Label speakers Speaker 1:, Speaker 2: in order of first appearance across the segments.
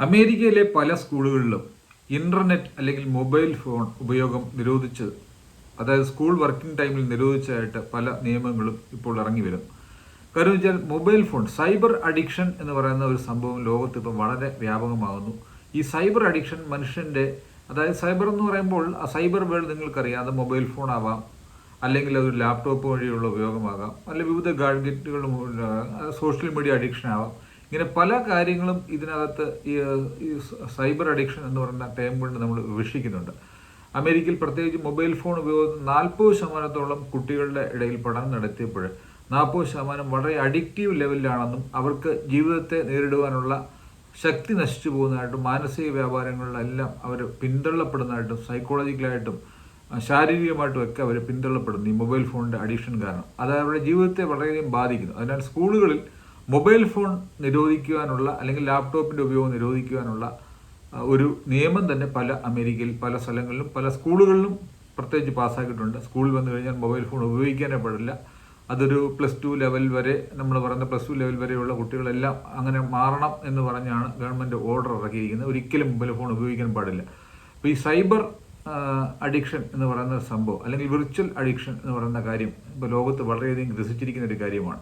Speaker 1: അമേരിക്കയിലെ പല സ്കൂളുകളിലും ഇൻ്റർനെറ്റ് അല്ലെങ്കിൽ മൊബൈൽ ഫോൺ ഉപയോഗം നിരോധിച്ചത്, അതായത് സ്കൂൾ വർക്കിംഗ് ടൈമിൽ നിരോധിച്ചതായിട്ട് പല നിയമങ്ങളും ഇപ്പോൾ ഇറങ്ങി വരും. കാരണം വെച്ചാൽ മൊബൈൽ ഫോൺ സൈബർ അഡിക്ഷൻ എന്ന് പറയുന്ന ഒരു സംഭവം ലോകത്ത് ഇപ്പോൾ വളരെ വ്യാപകമാകുന്നു. ഈ സൈബർ അഡിക്ഷൻ മനുഷ്യൻ്റെ, അതായത് സൈബർ എന്ന് പറയുമ്പോൾ ആ സൈബർ വേൾഡ് നിങ്ങൾക്കറിയാം, അത് മൊബൈൽ ഫോൺ ആവാം, അല്ലെങ്കിൽ അതൊരു ലാപ്ടോപ്പ് വഴിയുള്ള ഉപയോഗമാകാം, അല്ലെങ്കിൽ വിവിധ ഗാഡ്ജറ്റുകൾ, സോഷ്യൽ മീഡിയ അഡിക്ഷൻ ആവാം. ഇങ്ങനെ പല കാര്യങ്ങളും ഇതിനകത്ത് ഈ സൈബർ അഡിക്ഷൻ എന്ന് പറയുന്ന ടേം കൊണ്ട് നമ്മൾ വിവക്ഷിക്കുന്നുണ്ട്. അമേരിക്കയിൽ പ്രത്യേകിച്ച് മൊബൈൽ ഫോൺ ഉപയോഗം 40% കുട്ടികളുടെ ഇടയിൽ പഠനം നടത്തിയപ്പോൾ 40% വളരെ അഡിക്റ്റീവ് ലെവലിലാണെന്നും അവർക്ക് ജീവിതത്തെ നേരിടുവാനുള്ള ശക്തി നശിച്ചു പോകുന്നതായിട്ടും മാനസിക വ്യാപാരങ്ങളിലെല്ലാം അവർ പിന്തള്ളപ്പെടുന്നതായിട്ടും സൈക്കോളജിക്കലായിട്ടും ശാരീരികമായിട്ടും ഒക്കെ അവർ പിന്തള്ളപ്പെടുന്നു ഈ മൊബൈൽ ഫോണിൻ്റെ അഡിക്ഷൻ കാരണം. അത് അവരുടെ ജീവിതത്തെ വളരെയധികം ബാധിക്കുന്നു. അതിനാൽ സ്കൂളുകളിൽ മൊബൈൽ ഫോൺ നിരോധിക്കുവാനുള്ള അല്ലെങ്കിൽ ലാപ്ടോപ്പിൻ്റെ ഉപയോഗം നിരോധിക്കുവാനുള്ള ഒരു നിയമം തന്നെ അമേരിക്കയിൽ പല സ്ഥലങ്ങളിലും പല സ്കൂളുകളിലും പ്രത്യേകിച്ച് പാസ്സാക്കിയിട്ടുണ്ട്. സ്കൂളിൽ വന്നു കഴിഞ്ഞാൽ മൊബൈൽ ഫോൺ ഉപയോഗിക്കാനേ പാടില്ല. അതൊരു +2 ലെവൽ വരെ, നമ്മൾ പറയുന്ന +2 ലെവൽ വരെയുള്ള കുട്ടികളെല്ലാം അങ്ങനെ മാറണം എന്ന് പറഞ്ഞാണ് ഗവൺമെൻറ് ഓർഡർ ഇറക്കിയിരിക്കുന്നത്. ഒരിക്കലും മൊബൈൽ ഫോൺ ഉപയോഗിക്കാൻ പാടില്ല. അപ്പോൾ ഈ സൈബർ അഡിക്ഷൻ എന്ന് പറയുന്ന സംഭവം, അല്ലെങ്കിൽ വിർച്വൽ അഡിക്ഷൻ എന്ന് പറയുന്ന കാര്യം ഇപ്പോൾ ലോകത്ത് വളരെയധികം ഗ്രസിച്ചിരിക്കുന്ന ഒരു കാര്യമാണ്.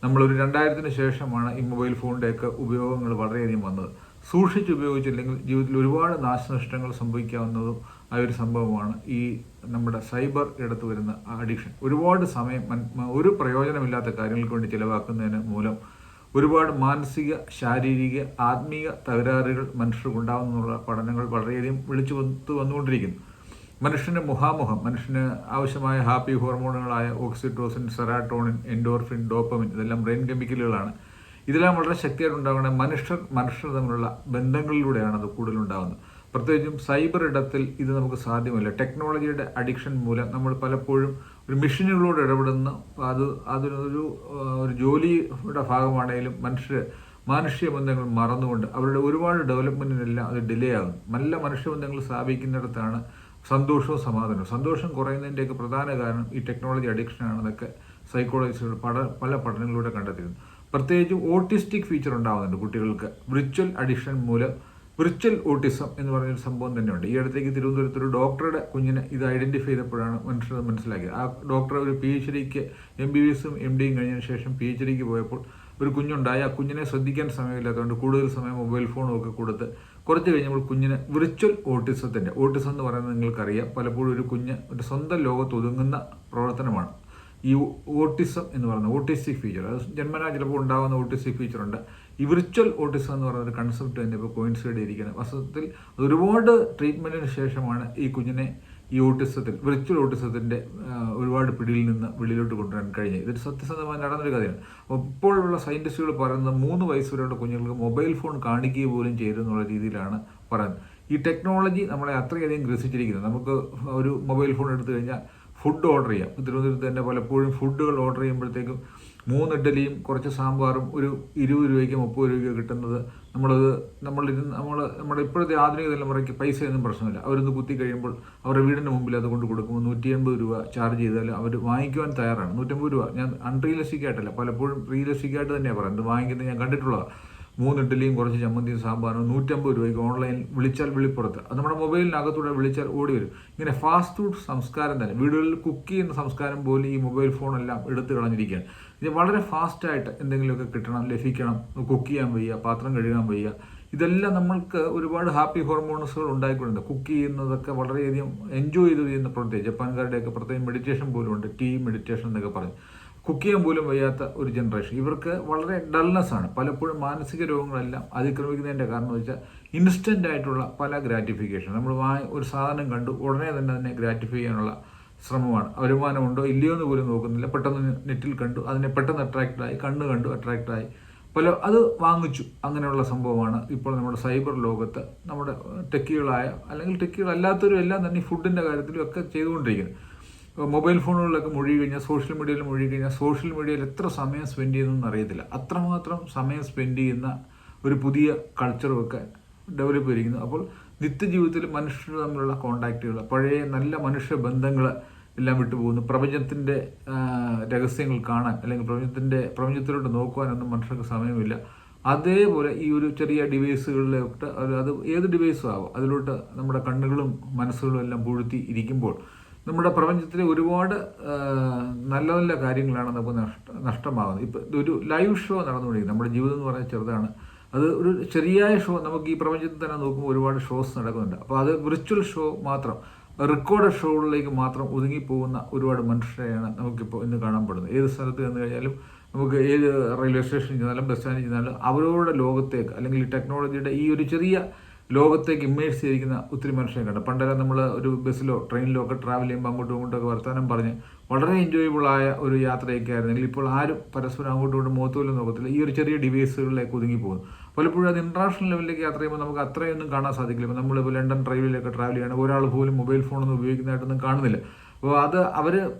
Speaker 1: നമ്മളൊരു 2000-ന് ശേഷമാണ് ഈ മൊബൈൽ ഫോണിൻ്റെയൊക്കെ ഉപയോഗങ്ങൾ വളരെയധികം വന്നത്. സൂക്ഷിച്ച് ഉപയോഗിച്ചില്ലെങ്കിൽ ജീവിതത്തിൽ ഒരുപാട് നാശനഷ്ടങ്ങൾ സംഭവിക്കാവുന്നതും ആ ഒരു സംഭവമാണ് ഈ നമ്മുടെ സൈബർ ഇടത്ത് വരുന്ന അഡിക്ഷൻ. ഒരുപാട് സമയം ഒരു പ്രയോജനമില്ലാത്ത കാര്യങ്ങൾക്ക് വേണ്ടി ചിലവാക്കുന്നതിന് മൂലം ഒരുപാട് മാനസിക, ശാരീരിക, ആത്മീയ തകരാറുകൾ മനുഷ്യർക്കുണ്ടാകുന്നുള്ള പഠനങ്ങൾ വളരെയധികം വിളിച്ചു വന്നുകൊണ്ടിരിക്കുന്നു. മനുഷ്യന് മുഖാമുഖം, മനുഷ്യന് ആവശ്യമായ ഹാപ്പി ഹോർമോണുകളായ ഓക്സിറ്റോസിൻ, സെറാട്ടോണിൻ, എൻഡോർഫിൻ, ഡോപ്പമിൻ, ഇതെല്ലാം ബ്രെയിൻ കെമിക്കലുകളാണ്. ഇതെല്ലാം വളരെ ശക്തിയായിട്ടുണ്ടാകുന്ന മനുഷ്യർ തമ്മിലുള്ള ബന്ധങ്ങളിലൂടെയാണ് അത് കൂടുതലുണ്ടാകുന്നത്. പ്രത്യേകിച്ചും സൈബർ ഇടത്തിൽ ഇത് നമുക്ക് സാധ്യമല്ല. ടെക്നോളജിയുടെ അഡിക്ഷൻ മൂലം നമ്മൾ പലപ്പോഴും ഒരു മെഷീനുകളോട് ഇടപെടുന്ന അതിനൊരു ജോലിയുടെ ഭാഗമാണെങ്കിലും മാനുഷിക ബന്ധങ്ങൾ മറന്നുകൊണ്ട് അവരുടെ ഒരുപാട് ഡെവലപ്മെൻറ്റിനെല്ലാം അത് ഡിലേ ആകും. നല്ല മനുഷ്യബന്ധങ്ങൾ സ്ഥാപിക്കുന്നിടത്താണ് സന്തോഷവും സമാധാനവും. സന്തോഷം കുറയുന്നതിൻ്റെയൊക്കെ പ്രധാന കാരണം ഈ ടെക്നോളജി അഡിക്ഷനാണെന്നൊക്കെ സൈക്കോളജിസ്റ്റുകൾ പല പഠനങ്ങളിലൂടെ കണ്ടെത്തിയിരുന്നു. പ്രത്യേകിച്ചും ഓട്ടിസ്റ്റിക് ഫീച്ചർ ഉണ്ടാകുന്നുണ്ട് കുട്ടികൾക്ക് വിർച്വൽ അഡിക്ഷൻ മൂലം. വിർച്വൽ ഓട്ടിസം എന്ന് പറഞ്ഞൊരു സംഭവം തന്നെയുണ്ട്. ഈ അടുത്തേക്ക് തിരുവനന്തപുരത്ത് ഒരു ഡോക്ടറുടെ കുഞ്ഞിനെ ഇത് ഐഡൻറ്റിഫൈ ചെയ്തപ്പോഴാണ് മനുഷ്യർ മനസ്സിലാക്കിയത്. ആ ഡോക്ടർ ഒരു PhDക്ക് MBBSും MDയും കഴിഞ്ഞതിന് ശേഷം PhDക്ക് പോയപ്പോൾ ഒരു കുഞ്ഞുണ്ടായി. ആ കുഞ്ഞിനെ ശ്രദ്ധിക്കാൻ സമയമില്ലാത്തതുകൊണ്ട് കൂടുതൽ സമയം മൊബൈൽ ഫോണും ഒക്കെ കൊടുത്ത് കുറച്ച് കഴിഞ്ഞപ്പോൾ കുഞ്ഞിന് വിർച്വൽ ഓട്ടിസം എന്ന് പറയുന്നത് നിങ്ങൾക്കറിയാം, പലപ്പോഴും ഒരു കുഞ്ഞ് ഒരു സ്വന്തം ലോകത്ത് ഒതുങ്ങുന്ന പ്രവർത്തനമാണ് ഈ ഓട്ടിസം എന്ന് പറയുന്നത്. ഓട്ടിസ്റ്റിക് ഫീച്ചർ, അത് ജന്മനാ ചിലപ്പോൾ ഉണ്ടാകുന്ന ഓട്ടിസ്റ്റിക് ഫീച്ചറുണ്ട്. ഈ വിർച്വൽ ഓട്ടിസം എന്ന് പറയുന്ന ഒരു കൺസെപ്റ്റ് തന്നെ ഇപ്പോൾ കോയിൻസൈഡ് ചെയ്തിരിക്കുന്നത്. വാസ്തവത്തിൽ ഒരുപാട് ട്രീറ്റ്മെൻറ്റിന് ശേഷമാണ് ഈ കുഞ്ഞിനെ ഈ വിർച്വൽ ഓട്ടിസത്തിൻ്റെ ഒരുപാട് പിടിയിൽ നിന്ന് വെളിയിലോട്ട് കൊണ്ടുവരാൻ കഴിഞ്ഞത്. ഇതൊരു സത്യസന്ധമായി നടന്നൊരു കഥയാണ്. അപ്പോൾ ഇപ്പോഴുള്ള സയൻറ്റിസ്റ്റുകൾ പറയുന്നത് 3 വയസ്സ് വരെയുള്ള കുഞ്ഞുങ്ങൾക്ക് മൊബൈൽ ഫോൺ കാണിക്കുക പോലും ചെയ്തെന്നുള്ള രീതിയിലാണ് പറയുന്നത്. ഈ ടെക്നോളജി നമ്മളെ അത്രയധികം ഗ്രസിച്ചിരിക്കുന്നത്. നമുക്ക് ഒരു മൊബൈൽ ഫോൺ എടുത്തു കഴിഞ്ഞാൽ ഫുഡ് ഓർഡർ ചെയ്യാം. തിരുവനന്തപുരത്ത് തന്നെ പലപ്പോഴും ഫുഡുകൾ ഓർഡർ ചെയ്യുമ്പോഴത്തേക്കും 3 ഇഡ്ഡലിയും കുറച്ച് സാമ്പാറും ഒരു 20 രൂപയ്ക്ക് 30 രൂപയ്ക്ക് കിട്ടുന്നത് നമ്മുടെ ഇപ്പോഴത്തെ ആധുനിക തലമുറയ്ക്ക് പൈസയൊന്നും പ്രശ്നമില്ല. അവരൊന്ന് കുത്തി കഴിയുമ്പോൾ അവരുടെ വീടിൻ്റെ മുമ്പിൽ അത് കൊണ്ട് കൊടുക്കുമ്പോൾ 180 രൂപ ചാർജ് ചെയ്താൽ അവർ വാങ്ങിക്കുവാൻ തയ്യാറാണ്. 150 രൂപ. ഞാൻ അൺറിയലിസ്റ്റിക് ആയിട്ടല്ല, പലപ്പോഴും റിയലിസ്റ്റിക് ആയിട്ട് തന്നെയാണ് പറയുന്നത്. വാങ്ങിക്കുന്നത് ഞാൻ കണ്ടിട്ടുള്ളതാണ്. 3 ഇഡ്ഡലിയും കുറച്ച് ചമ്മന്തിയും സാമ്പാറും 150 രൂപയ്ക്ക് ഓൺലൈൻ വിളിച്ചാൽ വിളിപ്പുറത്ത്. അത് നമ്മുടെ മൊബൈലിനകത്തൂടെ വിളിച്ചാൽ ഓടി വരും. ഇങ്ങനെ ഫാസ്റ്റ് ഫുഡ് സംസ്കാരം തന്നെ, വീടുകളിൽ കുക്ക് ചെയ്യുന്ന സംസ്കാരം പോലും ഈ മൊബൈൽ ഫോണെല്ലാം എടുത്തു കളഞ്ഞിരിക്കുകയാണ്. ഇത് വളരെ ഫാസ്റ്റായിട്ട് എന്തെങ്കിലുമൊക്കെ കിട്ടണം, ലഭിക്കണം, കുക്ക് ചെയ്യാൻ വയ്യ, പാത്രം കഴുകാൻ വയ്യ. ഇതെല്ലാം നമ്മൾക്ക് ഒരുപാട് ഹാപ്പി ഹോർമോൺസുകൾ ഉണ്ടായിക്കൊണ്ടുണ്ട്. കുക്ക് ചെയ്യുന്നതൊക്കെ വളരെയധികം എൻജോയ് ചെയ്ത് ചെയ്യുന്ന പ്രത്യേകം ജപ്പാൻകാരുടെയൊക്കെ പ്രത്യേകം മെഡിറ്റേഷൻ പോലും ഉണ്ട്, ടീ മെഡിറ്റേഷൻ എന്നൊക്കെ പറഞ്ഞ്. കുക്ക് ചെയ്യാൻ പോലും വയ്യാത്ത ഒരു ജനറേഷൻ. ഇവർക്ക് വളരെ ഡൾനെസ്സാണ്. പലപ്പോഴും മാനസിക രോഗങ്ങളെല്ലാം അതിക്രമിക്കുന്നതിൻ്റെ കാരണം വെച്ചാൽ ഇൻസ്റ്റൻ്റ് ആയിട്ടുള്ള പല ഗ്രാറ്റിഫിക്കേഷൻ. നമ്മൾ ഒരു സാധനം കണ്ടു ഉടനെ തന്നെ ഗ്രാറ്റിഫൈ ചെയ്യാനുള്ള ശ്രമമാണ്. വരുമാനമുണ്ടോ ഇല്ലയോ എന്ന് പോലും നോക്കുന്നില്ല. പെട്ടെന്ന് നെറ്റിൽ കണ്ടു, അതിനെ പെട്ടെന്ന് അട്രാക്റ്റായി, കണ്ടു അട്രാക്റ്റായി അത് വാങ്ങിച്ചു. അങ്ങനെയുള്ള സംഭവമാണ് ഇപ്പോൾ നമ്മുടെ സൈബർ ലോകത്ത് നമ്മുടെ ടെക്കികളായ അല്ലെങ്കിൽ ടെക്കികളല്ലാത്തവരും എല്ലാം തന്നെ ഈ ഫുഡിൻ്റെ കാര്യത്തിലും ഒക്കെ ചെയ്തുകൊണ്ടിരിക്കുന്നത്. മൊബൈൽ ഫോണുകളിലൊക്കെ മുഴുകി കഴിഞ്ഞാൽ, സോഷ്യൽ മീഡിയയിൽ മുഴുകി കഴിഞ്ഞാൽ, സോഷ്യൽ മീഡിയയിൽ എത്ര സമയം സ്പെൻഡ് ചെയ്യുന്നതെന്ന് അറിയത്തില്ല. അത്രമാത്രം സമയം സ്പെൻഡ് ചെയ്യുന്ന ഒരു പുതിയ കൾച്ചറുമൊക്കെ ഡെവലപ്പ് ചെയ്തിരിക്കുന്നു. അപ്പോൾ നിത്യജീവിതത്തിൽ മനുഷ്യർ തമ്മിലുള്ള കോണ്ടാക്റ്റുകൾ, പഴയ നല്ല മനുഷ്യ ബന്ധങ്ങൾ എല്ലാം വിട്ടുപോകുന്നു. പ്രപഞ്ചത്തിൻ്റെ രഹസ്യങ്ങൾ കാണാൻ അല്ലെങ്കിൽ പ്രപഞ്ചത്തിലോട്ട് നോക്കുവാനൊന്നും മനുഷ്യർക്ക് സമയമില്ല. അതേപോലെ ഈ ഒരു ചെറിയ ഡിവൈസുകളിലോട്ട് അത് ഏത് ഡിവൈസും ആവും അതിലോട്ട് നമ്മുടെ കണ്ണുകളും മനസ്സുകളും എല്ലാം പൂഴ്ത്തി ഇരിക്കുമ്പോൾ നമ്മുടെ പ്രപഞ്ചത്തിലെ ഒരുപാട് നല്ല നല്ല കാര്യങ്ങളാണ് നമുക്ക് നഷ്ടമാകുന്നത്. ഇപ്പം ഇതൊരു ലൈവ് ഷോ നടന്നുകൊണ്ടിരിക്കുന്നത്. നമ്മുടെ ജീവിതം എന്ന് പറഞ്ഞാൽ ചെറുതാണ്. അത് ഒരു ശരിയായ ഷോ നമുക്ക് ഈ പ്രപഞ്ചത്തിൽ തന്നെ നോക്കുമ്പോൾ ഒരുപാട് ഷോസ് നടക്കുന്നുണ്ട്. അപ്പോൾ അത് വിർച്വൽ ഷോ മാത്രം, റെക്കോർഡ് ഷോകളിലേക്ക് മാത്രം ഒതുങ്ങിപ്പോകുന്ന ഒരുപാട് മനുഷ്യരെയാണ് നമുക്കിപ്പോൾ ഇന്ന് കാണപ്പെടുന്നത്. ഏത് സ്ഥലത്ത് ചെന്ന് കഴിഞ്ഞാലും നമുക്ക് ഏത് റെയിൽവേ സ്റ്റേഷനിൽ ചെന്നാലും ബസ് സ്റ്റാൻഡിൽ ചെന്നാലും അവരവരുടെ ലോകത്തേക്ക് അല്ലെങ്കിൽ ഈ ടെക്നോളജിയുടെ ഈ ഒരു ചെറിയ ലോകത്തേക്ക് ഇമ്മേഴ്സ് ചെയ്തിരിക്കുന്ന ഒത്തിരി മനുഷ്യരെ കണ്ടു. പണ്ടെല്ലാം നമ്മൾ ഒരു ബസ്സിലോ ട്രെയിനിലോ ഒക്കെ ട്രാവൽ ചെയ്യുമ്പോൾ അങ്ങോട്ടും ഇങ്ങോട്ടൊക്കെ വർത്തമാനം പറഞ്ഞ് വളരെ എൻജോയബിളായ ഒരു യാത്രയൊക്കെ ആയിരുന്നെങ്കിൽ ഇപ്പോൾ ആരും പരസ്പരം അങ്ങോട്ടും ഇങ്ങോട്ടും മുഖത്തുപോലും നോക്കത്തില്ല. ഈ ഒരു ചെറിയ ഡിവൈസുകളിലേക്ക് ഒതുങ്ങിപ്പോകുന്നു. പലപ്പോഴും അത് ഇൻ്റർനാഷണൽ ലെവലിലേക്ക് യാത്ര ചെയ്യുമ്പോൾ നമുക്ക് അത്രയൊന്നും കാണാൻ സാധിക്കില്ല. ഇപ്പോൾ നമ്മളിപ്പോൾ ലണ്ടൻ റെയിൽവേയിലൊക്കെ ട്രാവൽ ചെയ്യുകയാണ്, ഒരാൾ പോലും മൊബൈൽ ഫോണൊന്നും ഉപയോഗിക്കുന്നതായിട്ടൊന്നും കാണുന്നില്ല. അപ്പോൾ അത് അവർ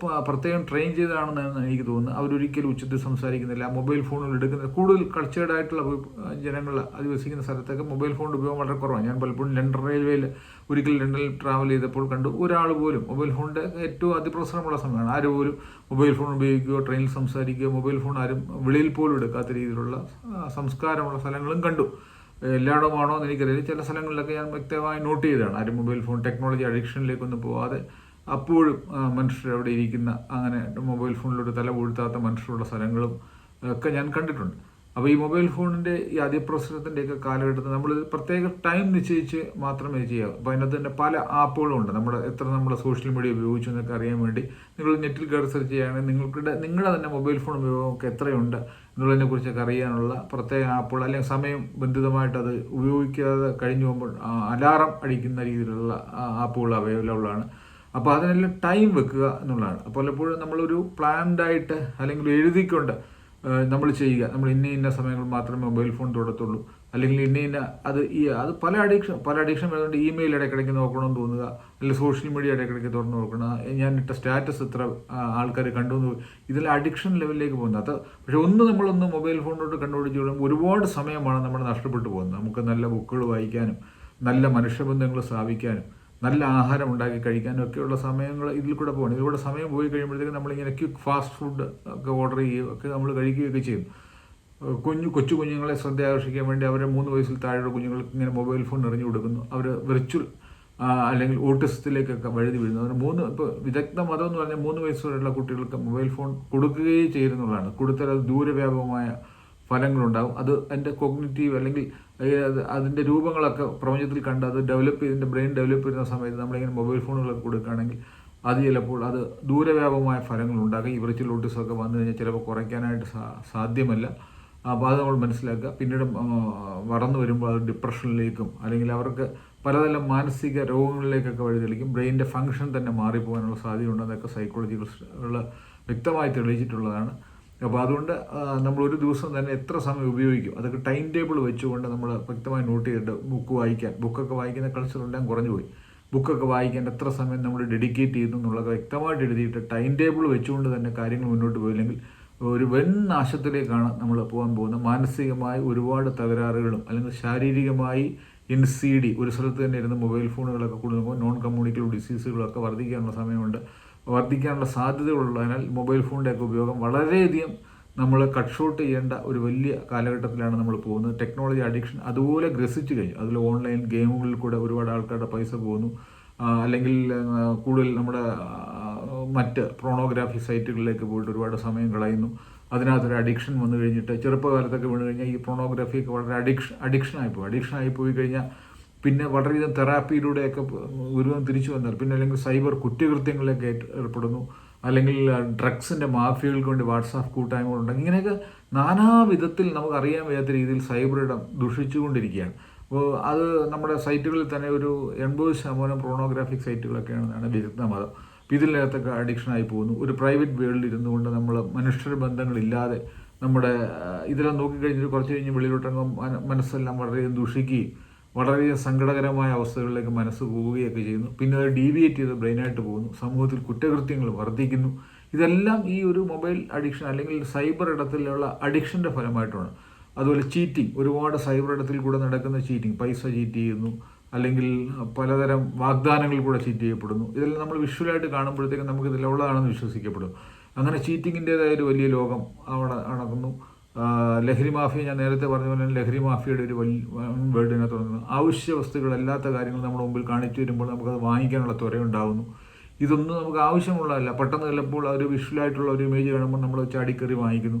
Speaker 1: പ്രത്യേകം ട്രെയിൻ ചെയ്തതാണെന്നാണ് എനിക്ക് തോന്നുന്നത്. അവരൊരിക്കലും ഉച്ചത്തിൽ സംസാരിക്കുന്നില്ല, മൊബൈൽ ഫോണുകൾ എടുക്കുന്നില്ല. കൂടുതൽ കൾച്ചേർഡ് ആയിട്ടുള്ള ജനങ്ങൾ അധിവസിക്കുന്ന സ്ഥലത്തൊക്കെ മൊബൈൽ ഫോണിൻ്റെ ഉപയോഗം വളരെ കുറവാണ്. ഞാൻ പലപ്പോഴും ലണ്ടൻ റെയിൽവേയിൽ ഒരിക്കൽ ലണ്ടനിൽ ട്രാവൽ ചെയ്തപ്പോൾ കണ്ടു, ഒരാൾ പോലും മൊബൈൽ ഫോണിൻ്റെ ഏറ്റവും അതിപ്രസരമുള്ള സമയമാണ്, ആരും പോലും മൊബൈൽ ഫോൺ ഉപയോഗിക്കുകയോ ട്രെയിനിൽ സംസാരിക്കുകയോ മൊബൈൽ ഫോൺ ആരും വെളിയിൽ പോലും എടുക്കാത്ത രീതിയിലുള്ള സംസ്കാരമുള്ള സ്ഥലങ്ങളും കണ്ടു. എല്ലായിടമാണോ എന്ന് എനിക്കറിയില്ല. ചില സ്ഥലങ്ങളിലൊക്കെ ഞാൻ വ്യക്തമായി നോട്ട് ചെയ്തതാണ്. ആരും മൊബൈൽ ഫോൺ ടെക്നോളജി അഡിക്ഷനിലേക്കൊന്നും പോകാതെ അപ്പോഴും മനുഷ്യർ അവിടെ ഇരിക്കുന്ന, അങ്ങനെ മൊബൈൽ ഫോണിലോട്ട് തല വീഴ്ത്താത്ത മനുഷ്യരുള്ള സ്ഥലങ്ങളും ഒക്കെ ഞാൻ കണ്ടിട്ടുണ്ട്. അപ്പോൾ ഈ മൊബൈൽ ഫോണിൻ്റെ ഈ അതിപ്രസരത്തിൻ്റെയൊക്കെ കാലഘട്ടത്തിൽ നമ്മൾ പ്രത്യേക ടൈം നിശ്ചയിച്ച് മാത്രമേ ചെയ്യാവൂ. അപ്പോൾ അതിനകത്ത് തന്നെ പല ആപ്പുകളും ഉണ്ട്. നമ്മൾ സോഷ്യൽ മീഡിയ ഉപയോഗിച്ചു എന്നൊക്കെ അറിയാൻ വേണ്ടി നിങ്ങൾ നെറ്റിൽ കയറി സെർച്ച് ചെയ്യുകയാണെങ്കിൽ നിങ്ങളുടെ തന്നെ മൊബൈൽ ഫോൺ ഉപയോഗമൊക്കെ എത്രയുണ്ട് എന്നുള്ളതിനെക്കുറിച്ചൊക്കെ അറിയാനുള്ള പ്രത്യേക ആപ്പുകൾ, അല്ലെങ്കിൽ സമയം ബന്ധിതമായിട്ട് അത് ഉപയോഗിക്കാതെ കഴിഞ്ഞു പോകുമ്പോൾ അലാറം അടിക്കുന്ന രീതിയിലുള്ള ആപ്പുകൾ അവൈലബിൾ ആണ്. അപ്പോൾ അതിനെല്ലാം ടൈം വെക്കുക എന്നുള്ളതാണ്. അപ്പോൾ പലപ്പോഴും നമ്മളൊരു പ്ലാൻഡായിട്ട് അല്ലെങ്കിൽ എഴുതിക്കൊണ്ട് നമ്മൾ ചെയ്യുക, നമ്മൾ ഇന്ന സമയങ്ങൾ മാത്രമേ മൊബൈൽ ഫോൺ തൊടത്തുള്ളൂ, അല്ലെങ്കിൽ അത് പല അഡിക്ഷൻ വരുന്നുണ്ട്. ഇമെയിൽ ഇടയ്ക്കിടയ്ക്ക് നോക്കണമെന്ന് തോന്നുക, അല്ലെങ്കിൽ സോഷ്യൽ മീഡിയ ഇടയ്ക്കിടയ്ക്ക് തുറന്ന് നോക്കണം, ഞാൻ ഇട്ട സ്റ്റാറ്റസ് എത്ര ആൾക്കാർ കണ്ടു എന്ന്, ഇതെല്ലാം അഡിക്ഷൻ ലെവലിലേക്ക് പോകുന്നത്. അത് പക്ഷേ നമ്മളൊന്ന് മൊബൈൽ ഫോണിലോട്ട് കണ്ടുപിടിച്ച് വിടുമ്പോൾ ഒരുപാട് സമയമാണ് നമ്മൾ നഷ്ടപ്പെട്ടു പോകുന്നത്. നമുക്ക് നല്ല ബുക്കുകൾ വായിക്കാനും നല്ല മനുഷ്യബന്ധങ്ങൾ സ്ഥാപിക്കാനും നല്ല ആഹാരം ഉണ്ടാക്കി കഴിക്കാനും ഒക്കെയുള്ള സമയങ്ങൾ ഇതിൽ കൂടെ പോകണം. ഇതിലൂടെ സമയം പോയി കഴിയുമ്പോഴത്തേക്കും നമ്മളിങ്ങനെ ക്വിക്ക് ഫാസ്റ്റ് ഫുഡ് ഒക്കെ ഓർഡർ ചെയ്യുകയോ ഒക്കെ നമ്മൾ കഴിക്കുകയൊക്കെ ചെയ്യും. കൊച്ചു കുഞ്ഞുങ്ങളെ ശ്രദ്ധ ആകർഷിക്കാൻ വേണ്ടി അവരെ 3 വയസ്സിൽ താഴെയുള്ള കുഞ്ഞുങ്ങൾക്ക് ഇങ്ങനെ മൊബൈൽ ഫോൺ എറിഞ്ഞു കൊടുക്കുന്നു. അവർ വിർച്വൽ അല്ലെങ്കിൽ ഓട്ടിസത്തിലേക്കൊക്കെ വഴുതി വീഴുന്നു. അതിന് ഇപ്പോൾ വിദഗ്ധ മതം എന്ന് പറഞ്ഞാൽ 3 വയസ്സ് വരെയുള്ള കുട്ടികൾക്ക് മൊബൈൽ ഫോൺ കൊടുക്കുകയേ ചെയ്യുന്നുള്ളതാണ്. കൊടുത്താൽ അത് ദൂരവ്യാപകമായ ഫലങ്ങളുണ്ടാകും. അത് അതിൻ്റെ കോഗ്നിറ്റീവ് അല്ലെങ്കിൽ അതിൻ്റെ രൂപങ്ങളൊക്കെ പ്രപഞ്ചത്തിൽ കണ്ട് അത് ഇതിൻ്റെ ബ്രെയിൻ ഡെവലപ്പ് ചെയ്യുന്ന സമയത്ത് നമ്മളിങ്ങനെ മൊബൈൽ ഫോണുകളൊക്കെ കൊടുക്കുകയാണെങ്കിൽ അത് ചിലപ്പോൾ അത് ദൂരവ്യാപകമായ ഫലങ്ങൾ ഉണ്ടാക്കും. ഈ വിർച്വൽ ഓട്ടിസമൊക്കെ വന്നു കഴിഞ്ഞാൽ ചിലപ്പോൾ കുറയ്ക്കാനായിട്ട് സാധ്യമല്ല. അപ്പോൾ അത് നമ്മൾ മനസ്സിലാക്കുക. പിന്നീട് വളർന്നു വരുമ്പോൾ അത് ഡിപ്രഷനിലേക്കും അല്ലെങ്കിൽ അവർക്ക് പലതരം മാനസിക രോഗങ്ങളിലേക്കൊക്കെ വഴിതെളിക്കും. ബ്രെയിനിൻ്റെ ഫംഗ്ഷൻ തന്നെ മാറിപ്പോകാനുള്ള സാധ്യതയുണ്ടെന്നൊക്കെ സൈക്കോളജികൾ വ്യക്തമായി തെളിയിച്ചിട്ടുള്ളതാണ്. അപ്പോൾ അതുകൊണ്ട് നമ്മൾ ഒരു ദിവസം തന്നെ എത്ര സമയം ഉപയോഗിക്കും അതൊക്കെ ടൈം ടേബിൾ വെച്ചുകൊണ്ട് നമ്മൾ വ്യക്തമായി നോട്ട് ചെയ്തിട്ട് ബുക്കൊക്കെ വായിക്കുന്ന കൾച്ചറെല്ലാം കുറഞ്ഞു പോയി. ബുക്കൊക്കെ വായിക്കാൻ എത്ര സമയം നമ്മൾ ഡെഡിക്കേറ്റ് ചെയ്യുന്നു എന്നുള്ളത് വ്യക്തമായിട്ട് എഴുതിയിട്ട് ടൈം ടേബിൾ വെച്ചുകൊണ്ട് തന്നെ കാര്യങ്ങൾ മുന്നോട്ട് പോയില്ലെങ്കിൽ ഒരു വൻ നാശത്തിലേക്കാണ് നമ്മൾ പോകാൻ പോകുന്നത്. മാനസികമായി ഒരുപാട് തകരാറുകളും അല്ലെങ്കിൽ ശാരീരികമായി NCD ഒരു സ്ഥലത്ത് തന്നെ ഇരുന്ന് മൊബൈൽ ഫോണുകളൊക്കെ കൊടുക്കുമ്പോൾ നോൺ കമ്മ്യൂണിക്കബിൾ ഡിസീസുകളൊക്കെ വർദ്ധിക്കാനുള്ള സാധ്യതകളുള്ളതിനാൽ മൊബൈൽ ഫോണിൻ്റെയൊക്കെ ഉപയോഗം വളരെയധികം നമ്മൾ കട്ട് ഷോട്ട് ചെയ്യേണ്ട ഒരു വലിയ കാലഘട്ടത്തിലാണ് നമ്മൾ പോകുന്നത്. ടെക്നോളജി അഡിക്ഷൻ അതുപോലെ ഗ്രസിച്ചു കഴിഞ്ഞു. അതിൽ ഓൺലൈൻ ഗെയിമുകളിൽ കൂടെ ഒരുപാട് ആൾക്കാരുടെ പൈസ പോകുന്നു, അല്ലെങ്കിൽ കൂടുതൽ നമ്മുടെ മറ്റ് പോണോഗ്രാഫി സൈറ്റുകളിലേക്ക് പോയിട്ട് ഒരുപാട് സമയം കളയുന്നു. അതിനകത്തൊരു അഡിക്ഷൻ വന്നു കഴിഞ്ഞിട്ട് ചെറുപ്പകാലത്തൊക്കെ വീണ് കഴിഞ്ഞാൽ ഈ പോണോഗ്രാഫിയൊക്കെ വളരെ അഡിക്ഷനായി പോയി കഴിഞ്ഞാൽ പിന്നെ വളരെയധികം തെറാപ്പിയിലൂടെയൊക്കെ ഒരുവൻ തിരിച്ചു വന്നാൽ പിന്നെ അല്ലെങ്കിൽ സൈബർ കുറ്റകൃത്യങ്ങളിലൊക്കെ ഏർപ്പെടുന്നു, അല്ലെങ്കിൽ ഡ്രഗ്സിൻ്റെ മാഫിയകൾക്ക് വേണ്ടി വാട്സാപ്പ് കൂട്ടായ്മകളുണ്ട്. ഇങ്ങനെയൊക്കെ നാനാവിധത്തിൽ നമുക്കറിയാൻ വയ്യാത്ത രീതിയിൽ സൈബർ ഇടം ദുഷിച്ചുകൊണ്ടിരിക്കുകയാണ്. അപ്പോൾ അത് നമ്മുടെ സൈറ്റുകളിൽ തന്നെ ഒരു 80% പോണോഗ്രാഫിക് സൈറ്റുകളൊക്കെയാണെന്നാണ് വിദഗ്ധ മതം. അപ്പോൾ ഇതിനകത്തൊക്കെ അഡിക്ഷനായി പോകുന്നു. ഒരു പ്രൈവറ്റ് വേൾഡിൽ ഇരുന്നുകൊണ്ട് നമ്മൾ മനുഷ്യ ബന്ധങ്ങളില്ലാതെ നമ്മുടെ ഇതെല്ലാം നോക്കിക്കഴിഞ്ഞിട്ട് കുറച്ച് കഴിഞ്ഞ് വെളിയിലോട്ടങ്ങ് മനസ്സെല്ലാം വളരെയധികം ദുഷിക്കുകയും വളരെയധികം സങ്കടകരമായ അവസ്ഥകളിലേക്ക് മനസ്സ് പോവുകയൊക്കെ ചെയ്യുന്നു. പിന്നെ അത് ഡീവിയേറ്റ് ചെയ്ത് ബ്രെയിനായിട്ട് പോകുന്നു. സമൂഹത്തിൽ കുറ്റകൃത്യങ്ങൾ വർദ്ധിക്കുന്നു. ഇതെല്ലാം ഈ ഒരു മൊബൈൽ അഡിക്ഷൻ അല്ലെങ്കിൽ സൈബർ ഇടത്തിലുള്ള അഡിക്ഷൻ്റെ ഫലമായിട്ടാണ്. അതുപോലെ ചീറ്റിംഗ്, ഒരുപാട് സൈബർ ഇടത്തിൽ കൂടെ നടക്കുന്ന ചീറ്റിംഗ്, പൈസ ചീറ്റ് ചെയ്യുന്നു, അല്ലെങ്കിൽ പലതരം വാഗ്ദാനങ്ങളിൽ കൂടെ ചീറ്റ് ചെയ്യപ്പെടുന്നു. ഇതെല്ലാം നമ്മൾ വിഷ്വലായിട്ട് കാണുമ്പോഴത്തേക്കും നമുക്ക് ഇതിലുള്ളതാണെന്ന് വിശ്വസിക്കപ്പെടും. അങ്ങനെ ചീറ്റിങ്ങിൻ്റേതായ ഒരു വലിയ ലോകം അവിടെ നടക്കുന്നു. ലഹരി മാഫിയ, ഞാൻ നേരത്തെ പറഞ്ഞ പോലെ ലഹരി മാഫിയയുടെ ഒരു വലിയ വേർഡിനെ തുടങ്ങുന്നു. അവശ്യ വസ്തുക്കളല്ലാത്ത കാര്യങ്ങൾ നമ്മുടെ മുമ്പിൽ കാണിച്ചു വരുമ്പോൾ നമുക്കത് വാങ്ങിക്കാനുള്ള ത്വരയുണ്ടാകുന്നു. ഇതൊന്നും നമുക്ക് ആവശ്യമുള്ളതല്ല. പെട്ടെന്ന് ചിലപ്പോൾ ഒരു വിഷ്വലായിട്ടുള്ള ഒരു ഇമേജ് കാണുമ്പോൾ നമ്മൾ ചാടിക്കറി വാങ്ങിക്കുന്നു,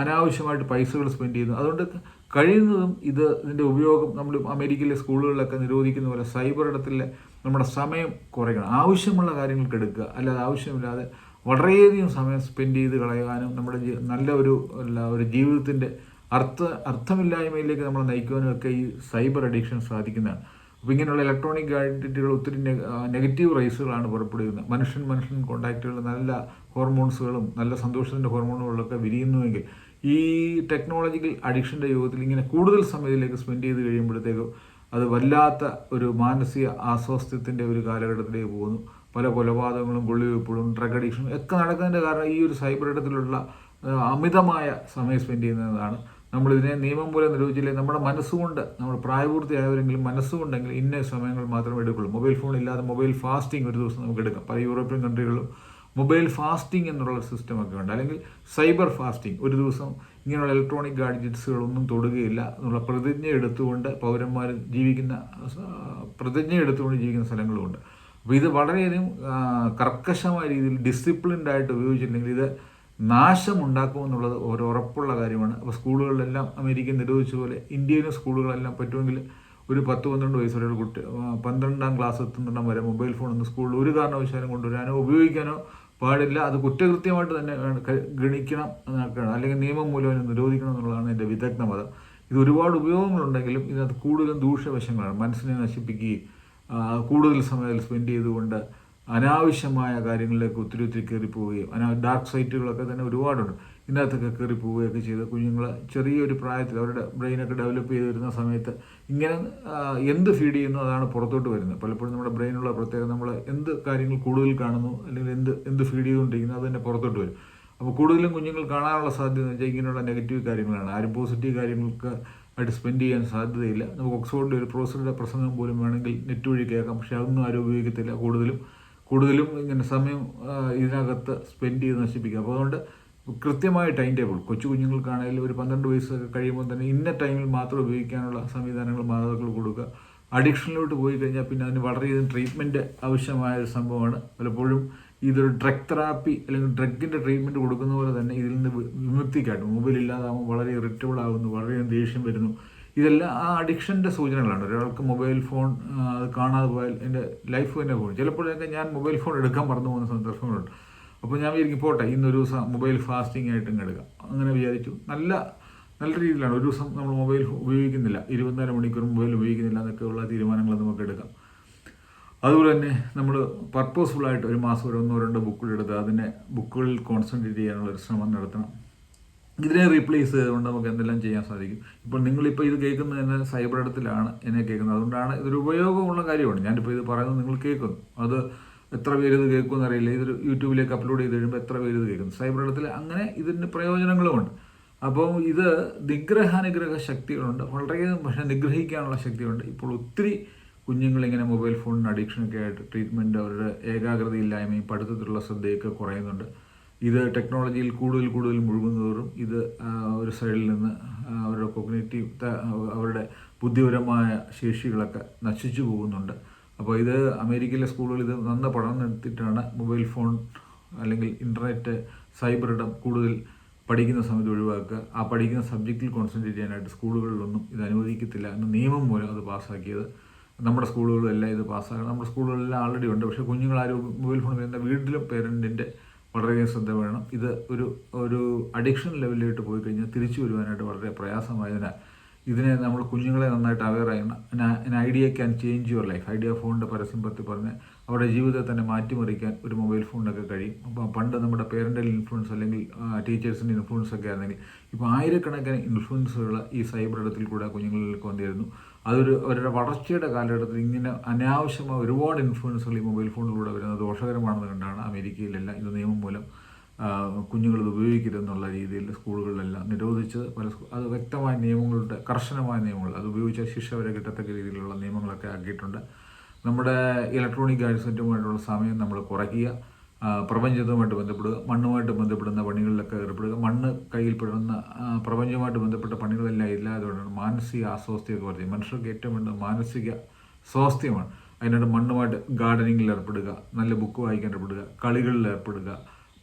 Speaker 1: അനാവശ്യമായിട്ട് പൈസകൾ സ്പെൻഡ് ചെയ്യുന്നു. അതുകൊണ്ട് കഴിയുന്നതും ഇതിൻ്റെ ഉപയോഗം നമ്മൾ അമേരിക്കയിലെ സ്കൂളുകളിലൊക്കെ നിരോധിക്കുന്ന പോലെ സൈബർ ഇടത്തിലെ നമ്മുടെ സമയം കുറയ്ക്കണം. ആവശ്യമുള്ള കാര്യങ്ങൾക്ക് എടുക്കുക, അല്ലാതെ ആവശ്യമില്ലാതെ വളരെയധികം സമയം സ്പെൻഡ് ചെയ്ത് കളയാനും നമ്മുടെ നല്ല ഒരു ജീവിതത്തിൻ്റെ അർത്ഥമില്ലായ്മയിലേക്ക് നമ്മളെ നയിക്കുവാനും ഒക്കെ ഈ സൈബർ അഡിക്ഷൻ സാധിക്കുന്നതാണ്. അപ്പോൾ ഇങ്ങനെയുള്ള ഇലക്ട്രോണിക് ഗാഡ്ജറ്റുകൾ ഒത്തിരി നെഗറ്റീവ് റൈസുകളാണ് പുറപ്പെടുവിക്കുന്നത്. മനുഷ്യൻ കോണ്ടാക്റ്റുകൾ നല്ല ഹോർമോൺസുകളും നല്ല സന്തോഷത്തിൻ്റെ ഹോർമോണുകളൊക്കെ വിരിയുന്നുവെങ്കിൽ ഈ ടെക്നോളജിക്കൽ അഡിക്ഷൻ്റെ യുഗത്തിൽ ഇങ്ങനെ കൂടുതൽ സമയത്തിലേക്ക് സ്പെൻഡ് ചെയ്ത് കഴിയുമ്പോഴത്തേക്കും അത് വല്ലാത്ത ഒരു മാനസിക അസ്വാസ്ഥ്യത്തിൻ്റെ ഒരു കാലഘട്ടത്തിലേക്ക് പോകുന്നു. പല കൊലപാതകങ്ങളും കൊള്ളിവെപ്പുകളും ഡ്രഗ് അഡിക്ഷനും ഒക്കെ നടക്കുന്നതിൻ്റെ കാരണം ഈ ഒരു സൈബർ ഇടത്തിലുള്ള അമിതമായ സമയം സ്പെൻഡ് ചെയ്യുന്നതാണ്. നമ്മളിതിനെ നിയമം മൂലം നിരോധിച്ചില്ലെങ്കിൽ നമ്മുടെ മനസ്സുകൊണ്ട്, നമ്മൾ പ്രായപൂർത്തിയായവരെങ്കിലും മനസ്സുകൊണ്ടെങ്കിൽ ഇന്ന സമയങ്ങൾ മാത്രമേ എടുക്കുള്ളൂ. മൊബൈൽ ഫോൺ ഇല്ലാതെ മൊബൈൽ ഫാസ്റ്റിംഗ് ഒരു ദിവസം നമുക്ക് എടുക്കാം. പല യൂറോപ്യൻ കൺട്രികളിലും മൊബൈൽ ഫാസ്റ്റിംഗ് എന്നുള്ള സിസ്റ്റമൊക്കെ ഉണ്ട്. അല്ലെങ്കിൽ സൈബർ ഫാസ്റ്റിംഗ്, ഒരു ദിവസം ഇങ്ങനെയുള്ള ഇലക്ട്രോണിക് ഗാഡ്ജറ്റ്സുകളൊന്നും തൊടുകയില്ല എന്നുള്ള പ്രതിജ്ഞ എടുത്തുകൊണ്ട് ജീവിക്കുന്ന സ്ഥലങ്ങളുമുണ്ട്. അപ്പോൾ ഇത് വളരെയധികം കർക്കശമായ രീതിയിൽ ഡിസിപ്ലിൻഡ് ആയിട്ട് ഉപയോഗിച്ചില്ലെങ്കിൽ ഇത് നാശമുണ്ടാക്കുമെന്നുള്ളത് ഒരു ഉറപ്പുള്ള കാര്യമാണ്. അപ്പോൾ സ്കൂളുകളിലെല്ലാം അമേരിക്ക നിരോധിച്ച പോലെ ഇന്ത്യയിലും സ്കൂളുകളെല്ലാം പറ്റുമെങ്കിൽ ഒരു 10-12 വയസ്സ് വരെയുള്ള കുട്ടി 12ാം ക്ലാസ് എത്തുന്നിടം വരെ മൊബൈൽ ഫോണൊന്നും സ്കൂളിൽ ഒരു കാരണവശാലും കൊണ്ടുവരാനോ ഉപയോഗിക്കാനോ പാടില്ല. അത് കുറ്റകൃത്യമായിട്ട് തന്നെ ഗണിക്കണം എന്നൊക്കെയാണ്, അല്ലെങ്കിൽ നിയമം മൂലം നിരോധിക്കണം എന്നുള്ളതാണ് എൻ്റെ വിദഗ്ധ മതം. ഇത് ഒരുപാട് ഉപയോഗങ്ങളുണ്ടെങ്കിലും ഇതിനകത്ത് കൂടുതലും ദൂഷ്യവശങ്ങളാണ്. മനസ്സിനെ നശിപ്പിക്കുകയും കൂടുതൽ സമയം സ്പെൻഡ് ചെയ്തുകൊണ്ട് അനാവശ്യമായ കാര്യങ്ങളിലേക്ക് ഒത്തിരി കയറിപ്പോവുകയും ഡാർക്ക് സൈറ്റുകളൊക്കെ തന്നെ ഒരുപാടുണ്ട്. ഇതിനകത്തൊക്കെ കയറി പോവുകയൊക്കെ ചെയ്ത് കുഞ്ഞുങ്ങൾ ചെറിയൊരു പ്രായത്തിൽ അവരുടെ ബ്രെയിനൊക്കെ ഡെവലപ്പ് ചെയ്ത് വരുന്ന സമയത്ത് ഇങ്ങനെ എന്ത് ഫീഡ് ചെയ്യുന്നു അതാണ് പുറത്തോട്ട് വരുന്നത്. പലപ്പോഴും നമ്മുടെ ബ്രെയിനുള്ള പ്രത്യേകത, നമ്മൾ എന്ത് കാര്യങ്ങൾ കൂടുതൽ കാണുന്നു അല്ലെങ്കിൽ എന്ത് ഫീഡ് ചെയ്തുകൊണ്ടിരിക്കുന്നു അത് തന്നെ പുറത്തോട്ട് വരും. അപ്പോൾ കൂടുതലും കുഞ്ഞുങ്ങൾ കാണാനുള്ള സാധ്യത എന്ന് വെച്ചാൽ ഇങ്ങനെയുള്ള നെഗറ്റീവ് കാര്യങ്ങളാണ്. ആരും പോസിറ്റീവ് കാര്യങ്ങൾക്ക് ആയിട്ട് സ്പെൻഡ് ചെയ്യാൻ സാധ്യതയില്ല. നമുക്ക് ഓക്സ്ഫോർഡിലെ ഒരു പ്രൊഫസറുടെ പ്രസംഗം പോലും വേണമെങ്കിൽ നെറ്റ് വഴി കേൾക്കാം, പക്ഷെ അതൊന്നും ആരും ഉപയോഗിക്കത്തില്ല. കൂടുതലും ഇങ്ങനെ സമയം ഇതിനകത്ത് സ്പെൻഡ് ചെയ്ത് നശിപ്പിക്കുക. അപ്പോൾ അതുകൊണ്ട് കൃത്യമായ ടൈം ടേബിൾ, കുഞ്ഞുങ്ങൾക്കാണെങ്കിലും ഒരു 12 വയസ്സൊക്കെ കഴിയുമ്പോൾ തന്നെ ഇന്ന ടൈമിൽ മാത്രം ഉപയോഗിക്കാനുള്ള സംവിധാനങ്ങൾ മാതാപിതാക്കൾ കൊടുക്കുക. അഡിക്ഷനിലോട്ട് പോയി കഴിഞ്ഞാൽ പിന്നെ അതിന് വളരെയധികം ട്രീറ്റ്മെൻറ്റ് ആവശ്യമായ ഒരു സംഭവമാണ്. പലപ്പോഴും ഇതൊരു ഡ്രഗ് തെറാപ്പി അല്ലെങ്കിൽ ഡ്രഗിൻ്റെ ട്രീറ്റ്മെൻറ്റ് കൊടുക്കുന്ന പോലെ തന്നെ ഇതിൽ നിന്ന് വിമുക്തിക്കാട്ടും. മൊബൈൽ ഇല്ലാതാകുമ്പോൾ വളരെ ഇറിറ്റബിൾ ആകുന്നു, വളരെയധികം ദേഷ്യം വരുന്നു. ഇതെല്ലാം ആ അഡിക്ഷൻ്റെ സൂചനകളാണ്. ഒരാൾക്ക് മൊബൈൽ ഫോൺ അത് കാണാതെ പോയാൽ എൻ്റെ ലൈഫ് തന്നെ പോകും. ചിലപ്പോഴൊക്കെ ഞാൻ മൊബൈൽ ഫോൺ എടുക്കാൻ മറന്നു പോകുന്ന സന്ദർഭങ്ങളുണ്ട്. അപ്പോൾ ഞാൻ വിചാരിക്കും പോട്ടെ, ഇന്നൊരു ദിവസം മൊബൈൽ ഫാസ്റ്റിംഗ് ആയിട്ട് എടുക്കാം, അങ്ങനെ വിചാരിച്ചു. നല്ല രീതിയിലാണ് ഒരു ദിവസം നമ്മൾ മൊബൈൽ ഉപയോഗിക്കുന്നില്ല, 24 മണിക്കൂർ മൊബൈൽ ഉപയോഗിക്കുന്നില്ല എന്നൊക്കെയുള്ള തീരുമാനങ്ങൾ നമുക്ക് എടുക്കാം. അതുപോലെ തന്നെ നമ്മൾ പർപ്പസ്ഫുള്ളായിട്ട് ഒരു മാസം ഒരു 1-2 ബുക്കുകൾ എടുത്ത് അതിനെ ബുക്കുകളിൽ കോൺസെൻട്രേറ്റ് ചെയ്യാനുള്ള ഒരു ശ്രമം നടത്തണം. ഇതിനെ റീപ്ലേസ് ചെയ്തുകൊണ്ട് നമുക്ക് എന്തെല്ലാം ചെയ്യാൻ സാധിക്കും. ഇപ്പോൾ നിങ്ങളിപ്പോൾ ഇത് കേൾക്കുന്നത് തന്നെ സൈബർ ഇടത്തിലാണ് എന്നെ കേൾക്കുന്നത്. അതുകൊണ്ടാണ് ഇതൊരു ഉപയോഗമുള്ള കാര്യമാണ്. ഞാനിപ്പോൾ ഇത് പറയുന്നത് നിങ്ങൾ കേൾക്കുന്നു. അത് എത്ര പേര് ഇത് കേൾക്കുമെന്ന് അറിയില്ല. ഇതൊരു യൂട്യൂബിലേക്ക് അപ്ലോഡ് ചെയ്ത് കഴിയുമ്പോൾ എത്ര പേര് ഇത് കേൾക്കുന്നു. സൈബർ ഇടത്തിൽ അങ്ങനെ ഇതിൻ്റെ പ്രയോജനങ്ങളുമുണ്ട്. അപ്പോൾ ഇത് നിഗ്രഹാനുഗ്രഹ ശക്തികളുണ്ട്, വളരെയധികം പക്ഷേ നിഗ്രഹിക്കാനുള്ള ശക്തിയുണ്ട്. ഇപ്പോൾ ഒത്തിരി കുഞ്ഞുങ്ങളിങ്ങനെ മൊബൈൽ ഫോണിന് അഡിക്ഷനൊക്കെ ആയിട്ട് ട്രീറ്റ്മെൻറ്റ്, അവരുടെ ഏകാഗ്രതയില്ലായ്മയും പഠിത്തത്തിലുള്ള ശ്രദ്ധയൊക്കെ കുറയുന്നുണ്ട്. ഇത് ടെക്നോളജിയിൽ കൂടുതൽ മുഴുകുന്നതോറും ഇത് ഒരു സൈഡിൽ നിന്ന് അവരുടെ കോഗ്നിറ്റീവ്, അവരുടെ ബുദ്ധിപരമായ ശേഷികളൊക്കെ നശിച്ചു പോകുന്നുണ്ട്. അപ്പോൾ ഇത് അമേരിക്കയിലെ സ്കൂളുകൾ ഇത് നന്ന പഠനം നടത്തിയിട്ടാണ് മൊബൈൽ ഫോൺ അല്ലെങ്കിൽ ഇൻ്റർനെറ്റ്, സൈബർ ഇടം കൂടുതൽ പഠിക്കുന്ന സമയത്ത് ഒഴിവാക്കുക. ആ പഠിക്കുന്ന സബ്ജക്റ്റിൽ കോൺസെൻട്രേറ്റ് ചെയ്യാനായിട്ട് സ്കൂളുകളിലൊന്നും ഇത് അനുവദിക്കത്തില്ല എന്ന നിയമം മൂലം അത് പാസ്സാക്കിയത്. നമ്മുടെ സ്കൂളുകളിലെല്ലാം ഇത് പാസ്സാക്കണം. നമ്മുടെ സ്കൂളുകളിലെല്ലാം ആൾറെഡി ഉണ്ട്. പക്ഷേ കുഞ്ഞുങ്ങളാരും മൊബൈൽ ഫോൺ വരുന്ന വീട്ടിലും പേരൻറ്റിൻ്റെ വളരെയധികം ശ്രദ്ധ വേണം. ഇത് ഒരു അഡിക്ഷൻ ലെവലിലോട്ട് പോയി കഴിഞ്ഞാൽ തിരിച്ചു വരുവാനായിട്ട് വളരെ പ്രയാസമായതിനാൽ ഇതിനെ നമ്മൾ കുഞ്ഞുങ്ങളെ നന്നായിട്ട് അവെയർ ചെയ്യണം. Idea can change your life. Idea ഫോണിൻ്റെ പരസ്യം പറഞ്ഞ് അവരുടെ ജീവിതത്തെ തന്നെ മാറ്റിമറിക്കാൻ ഒരു മൊബൈൽ ഫോണിനൊക്കെ കഴിയും. അപ്പോൾ പണ്ട് നമ്മുടെ പേരൻ്റൽ ഇൻഫ്ലുവൻസ് അല്ലെങ്കിൽ ടീച്ചേഴ്സിൻ്റെ ഇൻഫ്ലുവൻസ് ഒക്കെ ആയിരുന്നെങ്കിൽ ഇപ്പോൾ ആയിരക്കണക്കിന് ഇൻഫ്ലുവൻസുകൾ ഈ സൈബർ ഇടത്തിൽ കൂടെ കുഞ്ഞുങ്ങളിലേക്ക് വന്നിരുന്നു. അവരുടെ വളർച്ചയുടെ കാലഘട്ടത്തിൽ ഇങ്ങനെ അനാവശ്യമായ ഒരുപാട് ഇൻഫ്ലുവൻസുകൾ ഈ മൊബൈൽ ഫോണിലൂടെ വരുന്നത് ദോഷകരമാണെന്ന് കണ്ടാണ് അമേരിക്കയിലെല്ലാം ഇത് നിയമം മൂലം കുഞ്ഞുങ്ങൾ ഇത് ഉപയോഗിക്കരുതെന്നുള്ള രീതിയിൽ സ്കൂളുകളിലെല്ലാം നിരോധിച്ചത്. അത് വ്യക്തമായ നിയമങ്ങളുടെ, കർശനമായ നിയമങ്ങൾ, അത് ഉപയോഗിച്ച ശിക്ഷ വരെ കിട്ടത്തക്ക രീതിയിലുള്ള നിയമങ്ങളൊക്കെ ആക്കിയിട്ടുണ്ട്. നമ്മുടെ ഇലക്ട്രോണിക് ഗാഡ്ജറ്റുമായിട്ടുള്ള സമയം നമ്മൾ കുറയ്ക്കുക. പ്രപഞ്ചവുമായിട്ട് ബന്ധപ്പെടുക, മണ്ണുമായിട്ട് ബന്ധപ്പെടുന്ന പണികളിലൊക്കെ ഏർപ്പെടുക. മണ്ണ് കയ്യിൽപ്പെടുന്ന പ്രപഞ്ചവുമായിട്ട് ബന്ധപ്പെട്ട പണികളെല്ലാം ഇല്ലാതുകൊണ്ടാണ് മാനസിക അസ്വാസ്ഥ്യമൊക്കെ പറയുന്നത്. മനുഷ്യർക്ക് ഏറ്റവും വേണ്ടത് മാനസിക സ്വാസ്ഥ്യമാണ്. അതിനായിട്ട് മണ്ണുമായിട്ട് ഗാർഡനിങ്ങിൽ ഏർപ്പെടുക, നല്ല ബുക്ക് വായിക്കാൻ ഏർപ്പെടുക, കളികളിൽ ഏർപ്പെടുക,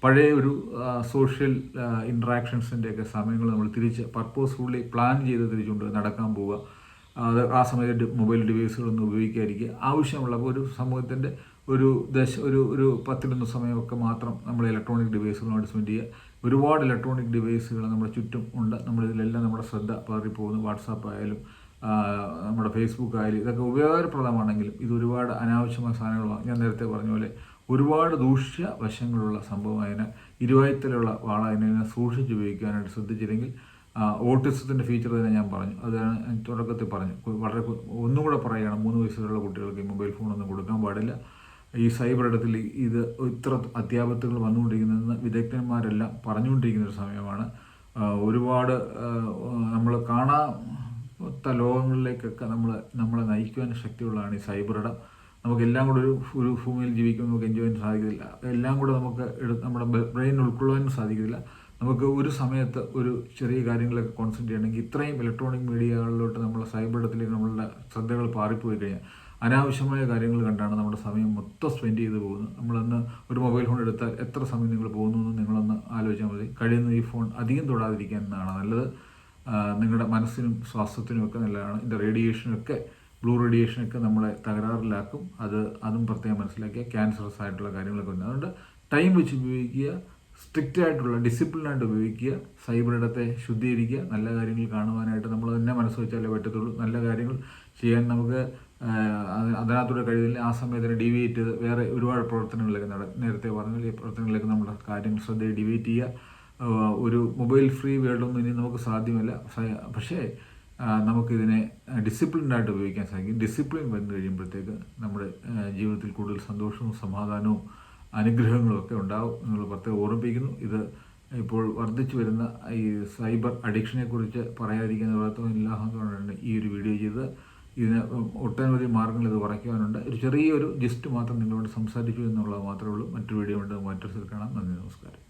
Speaker 1: പഴയ ഒരു സോഷ്യൽ ഇൻട്രാക്ഷൻസിൻ്റെയൊക്കെ സമയങ്ങൾ നമ്മൾ തിരിച്ച് പർപ്പസ്ഫുള്ളി പ്ലാൻ ചെയ്ത് തിരിച്ചുകൊണ്ട് നടക്കാൻ പോവുക. അത് ആ സമയത്ത് മൊബൈൽ ഡിവൈസുകളൊന്നും ഉപയോഗിക്കാതിരിക്കുക. ആവശ്യമുള്ള ഒരു സമൂഹത്തിൻ്റെ ഒരു ഒരു 10-11 സമയമൊക്കെ മാത്രം നമ്മൾ ഇലക്ട്രോണിക് ഡിവൈസുകളോട് സ്പെൻഡ് ചെയ്യുക. ഒരുപാട് ഇലക്ട്രോണിക് ഡിവൈസുകൾ നമ്മുടെ ചുറ്റും ഉണ്ട്. നമ്മളിതിലെല്ലാം നമ്മുടെ ശ്രദ്ധ പതറിപ്പോകുന്നു. വാട്സാപ്പ് ആയാലും നമ്മുടെ ഫേസ്ബുക്ക് ആയാലും ഇതൊക്കെ ഉപകാരപ്രദമാണെങ്കിലും ഇത് ഒരുപാട് അനാവശ്യമായ സാധനങ്ങളാണ്. ഞാൻ നേരത്തെ പറഞ്ഞ പോലെ ഒരുപാട് ദൂഷ്യ വശങ്ങളുള്ള സംഭവമായതിനാൽ ഇരുവയത്തിലുള്ള വാളതിനെ സൂക്ഷിച്ച് ഉപയോഗിക്കാനായിട്ട് ശ്രദ്ധിച്ചില്ലെങ്കിൽ ഓട്ടിസത്തിൻ്റെ ഫീച്ചർ തന്നെ ഞാൻ പറഞ്ഞു. അതാണ് തുടക്കത്തിൽ പറഞ്ഞു. വളരെ ഒന്നും കൂടെ പറയുകയാണ്, 3 വയസ്സുള്ള കുട്ടികൾക്ക് ഈ മൊബൈൽ ഫോണൊന്നും കൊടുക്കാൻ പാടില്ല. ഈ സൈബർ ഇടത്തിൽ ഇത് ഇത്ര അത്യാപത്തുകൾ വന്നുകൊണ്ടിരിക്കുന്നതെന്ന് വിദഗ്ധന്മാരെല്ലാം പറഞ്ഞുകൊണ്ടിരിക്കുന്ന ഒരു സമയമാണ്. ഒരുപാട് നമ്മൾ കാണാത്ത ലോകങ്ങളിലേക്കൊക്കെ നമ്മളെ നയിക്കുവാൻ ശക്തിയുള്ളതാണ് ഈ സൈബർ ഇടം. നമുക്കെല്ലാം കൂടെ ഒരു ഭൂമിയിൽ ജീവിക്കാൻ നമുക്ക് എൻജോയ് ചെയ്യാൻ സാധിക്കില്ല. എല്ലാം കൂടെ നമുക്ക് നമ്മുടെ ബ്രെയിൻ ഉൾക്കൊള്ളാനും സാധിക്കില്ല. നമുക്ക് ഒരു സമയത്ത് ഒരു ചെറിയ കാര്യങ്ങളൊക്കെ കോൺസെൻട്രേറ്റ് ചെയ്യണമെങ്കിൽ ഇത്രയും ഇലക്ട്രോണിക് മീഡിയകളിലോട്ട് നമ്മൾ സൈബർ ഇടത്തിലേക്ക് നമ്മളുടെ ശ്രദ്ധകൾ പാറിപ്പോയി കഴിഞ്ഞാൽ അനാവശ്യമായ കാര്യങ്ങൾ കണ്ടാണ് നമ്മുടെ സമയം മൊത്തം സ്പെൻഡ് ചെയ്ത് പോകുന്നത്. നമ്മളന്ന് ഒരു മൊബൈൽ ഫോൺ എടുത്താൽ എത്ര സമയം നിങ്ങൾ പോകുന്നു എന്ന് നിങ്ങളൊന്ന് ആലോചിച്ചാൽ മതി. കഴിയുന്ന ഈ ഫോൺ അധികം തൊടാതിരിക്കാൻ എന്നാണ് നല്ലത്. നിങ്ങളുടെ മനസ്സിനും സ്വാസ്ഥ്യത്തിനും ഒക്കെ നല്ലതാണ്. ഇതിൻ്റെ റേഡിയേഷനൊക്കെ ബ്ലൂ റേഡിയേഷനൊക്കെ നമ്മളെ തകരാറിലാക്കും. അതും പ്രത്യേകം മനസ്സിലാക്കിയ ക്യാൻസറസ് ആയിട്ടുള്ള കാര്യങ്ങളൊക്കെ ഉണ്ട്. അതുകൊണ്ട് ടൈം വെച്ച് ഉപയോഗിക്കുക, സ്ട്രിക്റ്റ് ആയിട്ടുള്ള ഡിസിപ്ലിനായിട്ട് ഉപയോഗിക്കുക, സൈബർ ഇടത്തെ ശുദ്ധീകരിക്കുക. നല്ല കാര്യങ്ങൾ കാണുവാനായിട്ട് നമ്മൾ തന്നെ മനസ്സ് വെച്ചാലേ പറ്റത്തുള്ളൂ. നല്ല കാര്യങ്ങൾ ചെയ്യാൻ നമുക്ക് അതിനകത്തൂടെ കഴിയുന്നില്ല. ആ സമയത്തിന് ഡീവിയേറ്റ് ചെയ്ത് വേറെ ഒരുപാട് പ്രവർത്തനങ്ങളിലേക്ക് നേരത്തെ പറഞ്ഞാൽ ഈ പ്രവർത്തനങ്ങളിലേക്ക് നമ്മുടെ കാര്യങ്ങൾ ശ്രദ്ധയെ ഡീവിയേറ്റ് ചെയ്യുക. ഒരു മൊബൈൽ ഫ്രീ വേൾഡൊന്നും ഇനി നമുക്ക് സാധ്യമല്ല. പക്ഷേ നമുക്കിതിനെ ഡിസിപ്ലിനായിട്ട് ഉപയോഗിക്കാൻ സാധിക്കും. ഡിസിപ്ലിൻ വന്നു കഴിയുമ്പോഴത്തേക്ക് നമ്മുടെ ജീവിതത്തിൽ കൂടുതൽ സന്തോഷവും സമാധാനവും അനുഗ്രഹങ്ങളും ഒക്കെ ഉണ്ടാവും എന്നുള്ള പ്രത്യേകം ഓർമ്മിപ്പിക്കുന്നു. ഇത് ഇപ്പോൾ വർദ്ധിച്ചു വരുന്ന ഈ സൈബർ അഡിക്ഷനെ കുറിച്ച് പറയാതിരിക്കുന്ന ഇല്ലാത്തതുകൊണ്ടാണ് ഈ ഒരു വീഡിയോ ചെയ്തത്. ഇതിന് ഒട്ടനവധി മാർഗ്ഗങ്ങൾ ഇത് കുറയ്ക്കാനുണ്ട്. ഒരു ചെറിയൊരു ജസ്റ്റ് മാത്രം നിങ്ങളോട് സംസാരിച്ചു എന്നുള്ളത് മാത്രമേ ഉള്ളൂ. മറ്റൊരു വീഡിയോ കൊണ്ട് മറ്റൊരു സ്ഥലത്ത് കാണാം. നന്ദി, നമസ്കാരം.